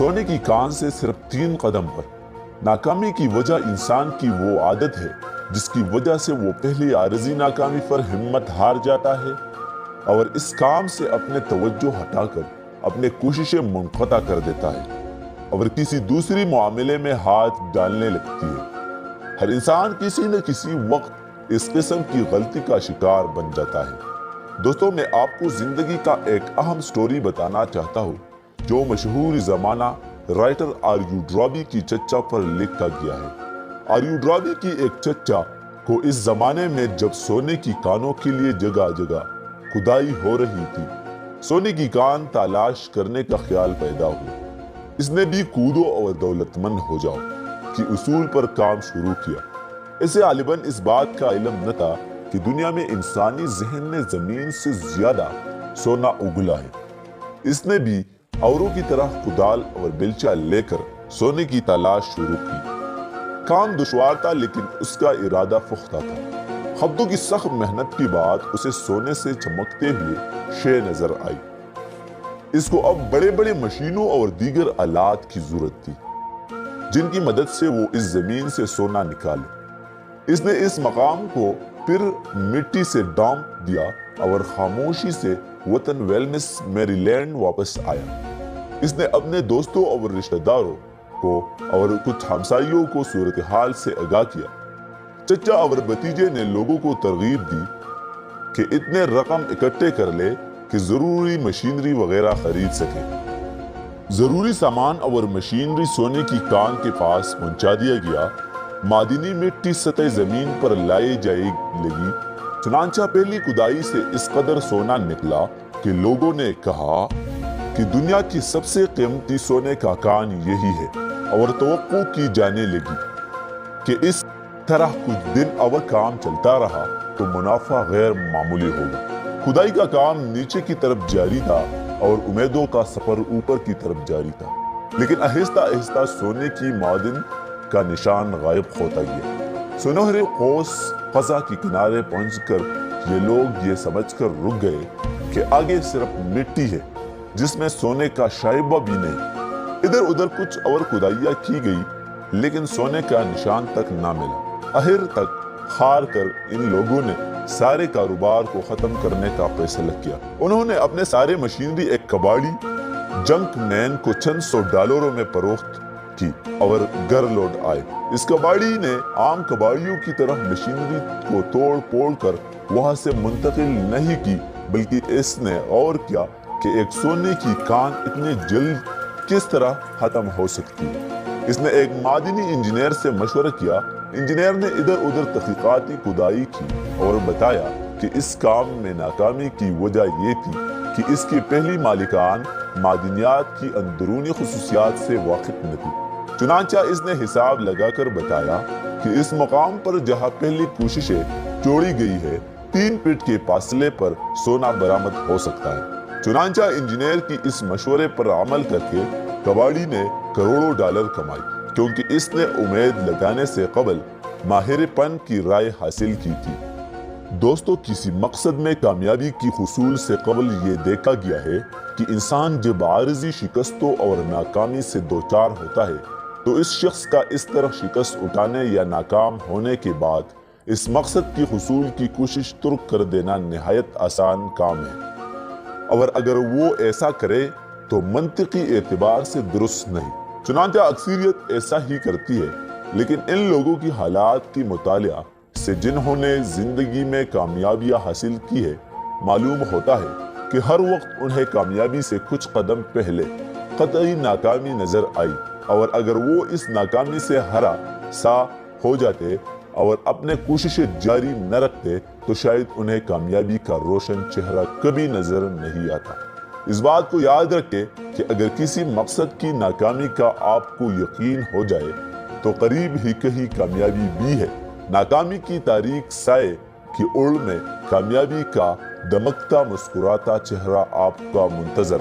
सोने की कान से सिर्फ 3 कदम पर। नाकामी की वजह इंसान की वो आदत है जिसकी वजह से वो पहली आरजी नाकामी पर हिम्मत हार जाता है और इस काम से अपने तवज्जो हटाकर अपने कोशिशें मुनक़ता कर देता है और किसी दूसरी मामले में हाथ डालने लगती है। हर इंसान किसी न किसी वक्त इस किस्म की गलती का शिकार बन जाता है। दोस्तों, मैं आपको जिंदगी का एक अहम स्टोरी बताना चाहता हूँ जो मशहूर जमाना राइटर आर्यू ड्रॉबी की चच्चा पर लिखा गया है। आर्यू ड्रॉबी की एक चच्चा को इस जमाने में जब सोने की कानों के लिए जगह जगह खुदाई हो रही थी, सोने की कान तलाश करने का ख्याल पैदा हुआ। इसने भी कूदो और दौलतमंद हो जाओ कि उसूल पर काम शुरू किया। इसे गालिबन इस बात का इल्म न था कि दुनिया में इंसानी जहन ने जमीन से ज्यादा सोना उगला है। इसने भी औरों की तरह कुदाल और बेलचा लेकर सोने की तलाश शुरू की। काम दुश्वार था लेकिन उसका इरादा पुख्ता था। हफ्तों की सख्त मेहनत के बाद उसे सोने से चमकते हुए शे नजर आई। इसको अब बड़े बड़े मशीनों और दीगर आलात की जरूरत थी जिनकी मदद से वो इस जमीन से सोना निकाले। इसने इस मकाम को फिर मिट्टी से डांप दिया और खामोशी से वतन वेलनेस मैरीलैंड वापस आया। इसने अपने दोस्तों और रिश्तेदारों को और कुछ हमसाइयों को सूरत हाल से आगाह किया। चचा और भतीजे ने लोगों को तरगीब दी कि इतने रकम इकट्ठे कर ले कि जरूरी मशीनरी वगैरह खरीद सके। जरूरी सामान और मशीनरी सोने की कान के पास पहुंचा दिया गया। मादनी मिट्टी सतह जमीन पर लाई जाए लगी। चुनांचा पहली खुदाई से इस कदर सोना निकला कि लोगों ने कहा कि दुनिया की सबसे कीमती सोने का कान यही है और तवक्को की जाने लगी कि इस तरह कुछ दिन और काम चलता रहा तो मुनाफा गैर मामूली होगा। खुदाई का काम नीचे की तरफ जारी था और उम्मीदों का सफर ऊपर की तरफ जारी था, लेकिन आहिस्ता आहिस्ता सोने की मादन का निशान गायब होता गया। सुनहरे कौस फजा के किनारे पहुंचकर ये लोग ये समझकर रुक गए कि आगे सिर्फ मिट्टी है जिसमें सोने का शाइबा भी नहीं। इधर उधर कुछ और खुदाइयां की गई लेकिन सोने का निशान तक ना मिला। आखिर तक हार कर इन लोगों ने सारे कारोबार को खत्म करने का फैसला किया। उन्होंने अपने सारे मशीनरी एक कबाड़ी जंक मैन को चंद $100 में फरोख्त की और घर लौट आए। इस कबाड़ी ने आम कबाड़ियों की तरह मशीनरी को तोड़ फोड़ कर वहां से मुंतकिल नहीं की, बल्कि इसने और क्या कि एक सोने की कान इतने जल्द किस तरह खत्म हो सकती है। इसने एक मादनी इंजीनियर से मशवरा किया। इंजीनियर ने इधर उधर तहकीकाती खुदाई की और बताया कि इस काम में नाकामी की वजह ये थी कि इसकी पहली मालिकान मादनियात की अंदरूनी खुसूसियात से वाकिफ न थी। चुनांचा इसने हिसाब लगाकर बताया कि इस मकाम पर जहाँ पहली कोशिशें जोड़ी गई है 3 फीट के फासले पर सोना बरामद हो सकता है। चुनांचा इंजीनियर की इस मशवरे पर अमल करके कबाड़ी ने करोड़ों डॉलर कमाई, क्योंकि इसने उम्मीद लगाने से कबल माहिरपन की राय हासिल की थी। दोस्तों, किसी मकसद में कामयाबी की हुसूल से कबल ये देखा गया है कि इंसान जब आरजी शिकस्तों और नाकामी से दो चार होता है तो इस शख्स का इस तरह शिकस्त उठाने या नाकाम होने के बाद इस मकसद की हुसूल की कोशिश तुर्क कर देना निहायत आसान काम है, और अगर वो ऐसा करे तो मंतिकी एतबार से दुरुस्त नहीं। चुनांचा अक्सरियत ऐसा ही करती है, लेकिन इन लोगों की हालात की मुतालिया से जिन्होंने जिंदगी में कामयाबियां हासिल की है मालूम होता है कि हर वक्त उन्हें कामयाबी से कुछ कदम पहले कतई नाकामी नजर आई, और अगर वो इस नाकामी से हरा सा हो जाते और अपने कोशिशें जारी न रखते तो शायद उन्हें कामयाबी का रोशन चेहरा कभी नजर नहीं आता। इस बात को याद रखें कि अगर किसी मकसद की नाकामी का आपको यकीन हो जाए तो करीब ही कहीं कामयाबी भी है। नाकामी की तारीख साए की उड़ में कामयाबी का दमकता मुस्कुराता चेहरा आपका मुंतजर है।